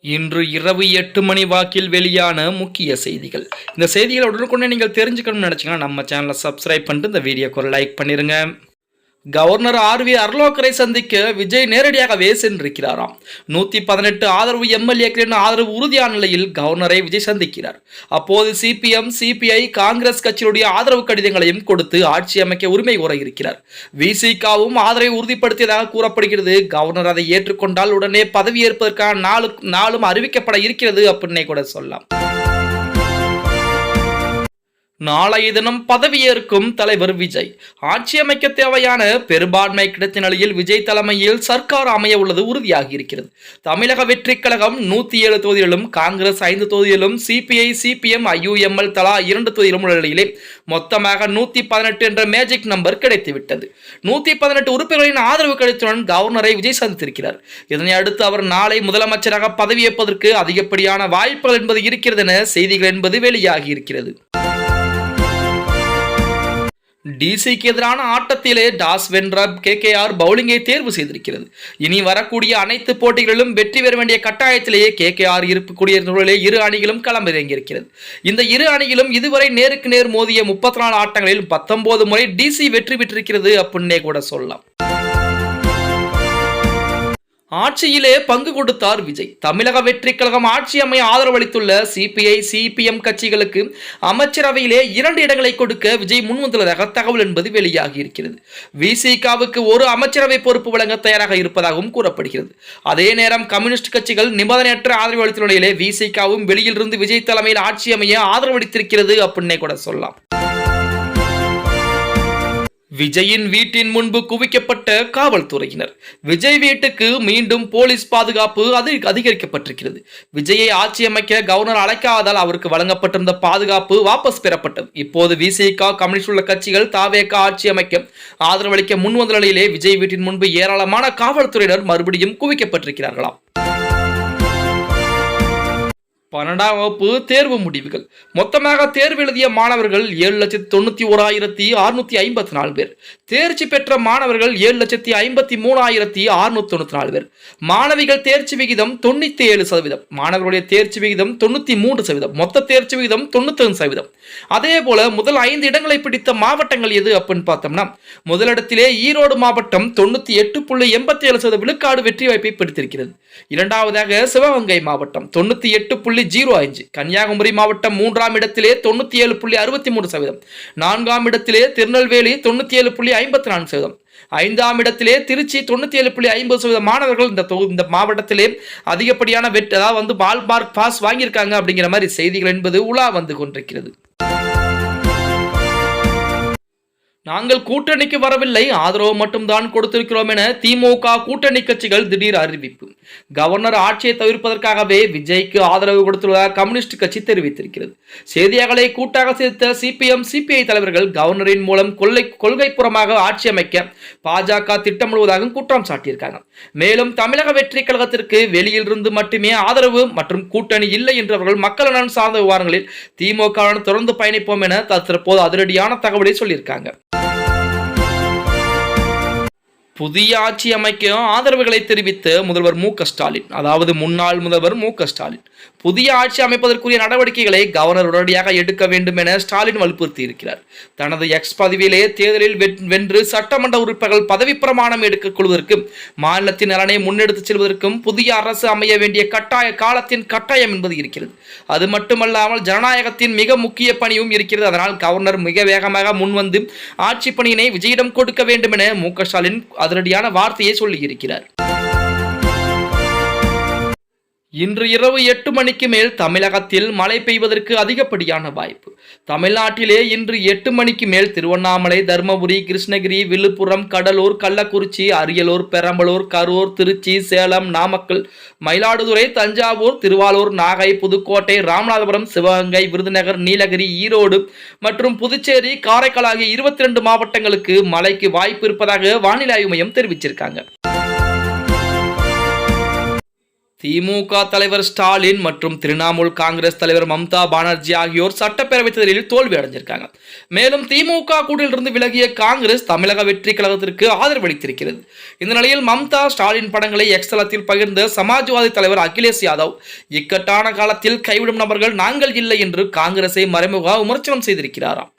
இன்று இரவு 8 மணி வாக்கில் வெளியான முக்கிய செய்திகள். இந்த செய்திகளை உடனுக்குடனே நீங்கள் தெரிஞ்சுக்கணும்னு நினச்சிங்கன்னா நம்ம சேனலை சப்ஸ்கிரைப் பண்ணிட்டு இந்த வீடியோக்கு ஒரு லைக் பண்ணிடுங்க. Governor RV. அர்லோக்கரை சந்திக்க விஜய் நேரடியாகவே சென்றிருக்கிறாராம். 118 ஆதரவு எம்எல்ஏக்களின் ஆதரவு உறுதியான நிலையில் கவர்னரை விஜய் சந்திக்கிறார். அப்போது சிபிஎம், சிபிஐ, காங்கிரஸ் கட்சியுடைய ஆதரவு கடிதங்களையும் கொடுத்து ஆட்சி அமைக்க உரிமை கோர இருக்கிறார். விசிகாவும் ஆதரவை உறுதிப்படுத்தியதாக கூறப்படுகிறது. கவர்னர் அதை ஏற்றுக்கொண்டால் உடனே பதவியேற்பதற்கான நாளும் அறிவிக்கப்பட இருக்கிறது அப்படின்னே கூட சொல்லலாம். நாளைய தினம் பதவியேற்கும் தலைவர் விஜய். ஆட்சி அமைக்க தேவையான பெரும்பான்மை கிடைத்த நிலையில் விஜய் தலைமையில் சர்க்கார் அமைய உள்ளது உறுதியாகி இருக்கிறது. தமிழக வெற்றிக் கழகம் 107 தொகுதிகளிலும், காங்கிரஸ் 5 தொகுதிகளிலும், சிபிஐ, சிபிஎம், ஐயுஎம்எல் தலா 2 தொகுதியிலும் உள்ள நிலையிலே மொத்தமாக 118 என்ற மேஜிக் நம்பர் கிடைத்துவிட்டது. 118 உறுப்பினர்களின் ஆதரவு கிடைத்துடன் கவர்னரை விஜய் சந்தித்திருக்கிறார். இதனை அடுத்து அவர் நாளை முதலமைச்சராக பதவியேற்பதற்கு அதிகப்படியான வாய்ப்புகள் என்பது இருக்கிறது என செய்திகள் என்பது வெளியாகி இருக்கிறது. டிசிக்கு எதிரான ஆட்டத்திலே டாஸ் வென்ற கேகேஆர் பவுலிங்கை தேர்வு செய்திருக்கிறது. இனி வரக்கூடிய அனைத்து போட்டிகளிலும் வெற்றி பெற வேண்டிய கட்டாயத்திலேயே கேகேஆர் இருக்கக்கூடிய நிலையிலே இரு அணிகளும் களமிறங்கியிருக்கிறது. இந்த இரு அணிகளும் இதுவரை நேருக்கு நேர் மோதிய 34 ஆட்டங்களில் 19 முறை டிசி வெற்றி பெற்றிருக்கிறது அப்படின்னே கூட சொல்லலாம். ஆட்சியிலே பங்கு கொடுத்தார் விஜய். தமிழக வெற்றிக் கழகம் ஆட்சி அமைய ஆதரவளித்துள்ள சிபிஐ, சிபிஎம் கட்சிகளுக்கு அமைச்சரவையிலே 2 இடங்களை கொடுக்க விஜய் முன்வந்துள்ளதாக தகவல் என்பது வெளியாகி இருக்கிறது. விசிகாவுக்கு ஒரு அமைச்சரவை பொறுப்பு வழங்க தயாராக இருப்பதாகவும் கூறப்படுகிறது. அதே நேரம் கம்யூனிஸ்ட் கட்சிகள் நிபந்தனையற்ற ஆதரவு அளித்துள்ள நிலையிலே விசிகாவும் வெளியிலிருந்து விஜய் தலைமையில் ஆட்சி அமைய ஆதரவளித்திருக்கிறது அப்படின்னே கூட சொல்லலாம். விஜயின் வீட்டின் முன்பு குவிக்கப்பட்ட காவல்துறையினர். விஜய் வீட்டுக்கு மீண்டும் போலீஸ் பாதுகாப்பு அதிகரிக்கப்பட்டிருக்கிறது. விஜயை ஆட்சி அமைக்க கவர்னர் அழைக்காததால் அவருக்கு வழங்கப்பட்டிருந்த பாதுகாப்பு வாபஸ் பெறப்பட்டது. இப்போது விசிக, கம்யூனிஸ்ட் உள்ள கட்சிகள் தாவேக ஆட்சி அமைக்க ஆதரவளிக்க முன்வந்த நிலையிலே விஜய் வீட்டின் முன்பு ஏராளமான காவல்துறையினர் மறுபடியும் குவிக்கப்பட்டிருக்கிறார்களாம். 12ஆம் வகுப்பு தேர்வு முடிவுகள். மொத்தமாக தேர்வு எழுதிய மாணவர்கள் 7,91,654 பேர். தேர்ச்சி பெற்ற மாணவர்கள் 7,53,694 பேர். மாணவிகள் தேர்ச்சி விகிதம் 97%. மாணவர்களுடைய தேர்ச்சி விகிதம் 93%. மொத்த தேர்ச்சி விகிதம் 95%. அதே போல முதல் 5 இடங்களை பிடித்த மாவட்டங்கள் எது அப்படின்னு பார்த்தோம்னா, முதலிடத்திலே ஈரோடு மாவட்டம் 98.87% விழுக்காடு வெற்றி வாய்ப்பை பிடித்திருக்கிறது. இரண்டாவதாக சிவகங்கை மாவட்டம் 98.05. கன்னியாகுமரி மாவட்டம் 3ஆம் இடத்திலே 97.63%. 4ஆம் இடத்திலே திருநெல்வேலி 97.54%. 5ஆம் இடத்திலே திருச்சி 97.50% மாணவர்கள் இந்த மாவட்டத்திலே அதிகப்படியான பால் மார்க் பாஸ் வாங்கியிருக்காங்க அப்படிங்கிற மாதிரி செய்திகள் என்பது உலா வந்து கொண்டிருக்கிறது. நாங்கள் கூட்டணிக்கு வரவில்லை, ஆதரவு மட்டும்தான் கொடுத்திருக்கிறோம் என திமுக கூட்டணி கட்சிகள் திடீர் அறிவிப்பு. கவர்னர் ஆட்சியை தவிர்ப்பதற்காகவே விஜய்க்கு ஆதரவு கொடுத்துள்ளதாக கம்யூனிஸ்ட் கட்சி தெரிவித்திருக்கிறது. செய்தியாளர்களை கூட்டாக சேர்த்த சிபிஎம், சிபிஐ தலைவர்கள் கவர்னரின் மூலம் கொள்கைப்புறமாக ஆட்சி அமைக்க பாஜக திட்டமிடுவதாக குற்றம் சாட்டியிருக்காங்க. மேலும் தமிழக வெற்றி கழகத்திற்கு வெளியிலிருந்து மட்டுமே ஆதரவு மற்றும் கூட்டணி இல்லை என்றவர்கள் மக்கள் நலன் சார்ந்த விவகாரங்களில் திமுக தொடர்ந்து பயணிப்போம் என தற்போது அதிரடியான தகவலை சொல்லியிருக்காங்க. புதிய ஆட்சி அமைக்க ஆதரவுகளை தெரிவித்த முதல்வர் மு.க.ஸ்டாலின், அதாவது முன்னாள் முதல்வர் மு.க.ஸ்டாலின், புதிய ஆட்சி அமைப்பதற்குரிய நடவடிக்கைகளை கவர்னர் உடனடியாக எடுக்க வேண்டும் என ஸ்டாலின் வலியுறுத்தி இருக்கிறார். தனது எக்ஸ் பதிவிலே தேர்தலில் வென்று சட்டமன்ற உறுப்பினர்கள் பதவி பிரமாணம் எடுக்க கொள்வதற்கும் மாநிலத்தின் நலனை முன்னெடுத்துச் செல்வதற்கும் புதிய அரசு அமைய வேண்டிய காலத்தின் கட்டாயம் என்பது இருக்கிறது. அது மட்டுமல்லாமல் ஜனநாயகத்தின் மிக முக்கிய பணியும் இருக்கிறது. அதனால் கவர்னர் மிக வேகமாக முன்வந்து ஆட்சி பணியினை விஜயிடம் கொடுக்க வேண்டும் என மு.க.ஸ்டாலின் அதிரடியான வார்த்தையை சொல்லியிருக்கிறார். இன்று இரவு 8 மணிக்கு மேல் தமிழகத்தில் மழை பெய்வதற்கு அதிகப்படியான வாய்ப்பு. தமிழ்நாட்டிலே இன்று 8 மணிக்கு மேல் திருவண்ணாமலை, தர்மபுரி, கிருஷ்ணகிரி, விழுப்புரம், கடலூர், கள்ளக்குறிச்சி, அரியலூர், பெரம்பலூர், கரூர், திருச்சி, சேலம், நாமக்கல், மயிலாடுதுறை, தஞ்சாவூர், திருவாரூர், நாகை, புதுக்கோட்டை, ராமநாதபுரம், சிவகங்கை, விருதுநகர், நீலகிரி, ஈரோடு மற்றும் புதுச்சேரி, காரைக்கால் ஆகிய 22 மாவட்டங்களுக்கு மழைக்கு வாய்ப்பு இருப்பதாக வானிலை ஆய்வு மையம் தெரிவிச்சிருக்காங்க. திமுக தலைவர் ஸ்டாலின் மற்றும் திரிணாமுல் காங்கிரஸ் தலைவர் மம்தா பானர்ஜி ஆகியோர் சட்டப்பேரவைத் தேர்தலில் தோல்வி அடைஞ்சிருக்காங்க. மேலும் திமுக கூட்டிலிருந்து விலகிய காங்கிரஸ் தமிழக வெற்றி கழகத்திற்கு ஆதரவு அளித்திருக்கிறது. இந்த நிலையில் மம்தா ஸ்டாலின் படங்களை எக்ஸ் தளத்தில் பகிர்ந்த சமாஜ்வாதி தலைவர் அகிலேஷ் யாதவ் இக்கட்டான காலத்தில் கைவிடும் நபர்கள் நாங்கள் இல்லை என்று காங்கிரஸை மறைமுக விமர்சனம் செய்திருக்கிறாராம்.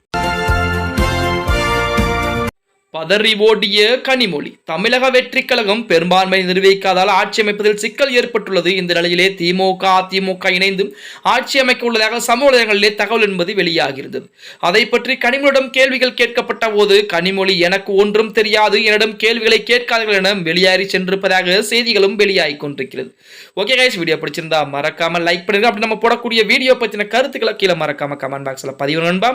பதறி ஓடிய கனிமொழி. தமிழக வெற்றி கழகம் பெரும்பான்மை நிர்வகிக்காதால் ஆட்சி அமைப்பதில் சிக்கல் ஏற்பட்டுள்ளது. இந்த நிலையிலே திமுக அதிமுக இணைந்து ஆட்சி அமைக்க உள்ளதாக சமூக வலைதளங்களிலே தகவல் என்பது வெளியாகிறது. அதை பற்றி கனிமொழியிடம் கேள்விகள் கேட்கப்பட்ட போது கனிமொழி எனக்கு ஒன்றும் தெரியாது, என்னிடம் கேள்விகளை கேட்காதீர்கள் என வெளியேறி சென்றிருப்பதாக செய்திகளும் வெளியாகி கொண்டிருக்கிறது. ஓகே கைஸ், வீடியோ பிடிச்சிருந்தா மறக்காம லைக் பண்ணுங்க. அப்படி நம்ம போடக்கூடிய வீடியோ பற்றின கருத்துக்களை கீழே மறக்காம கமெண்ட் பாக்ஸ்ல பதிவு நண்பா.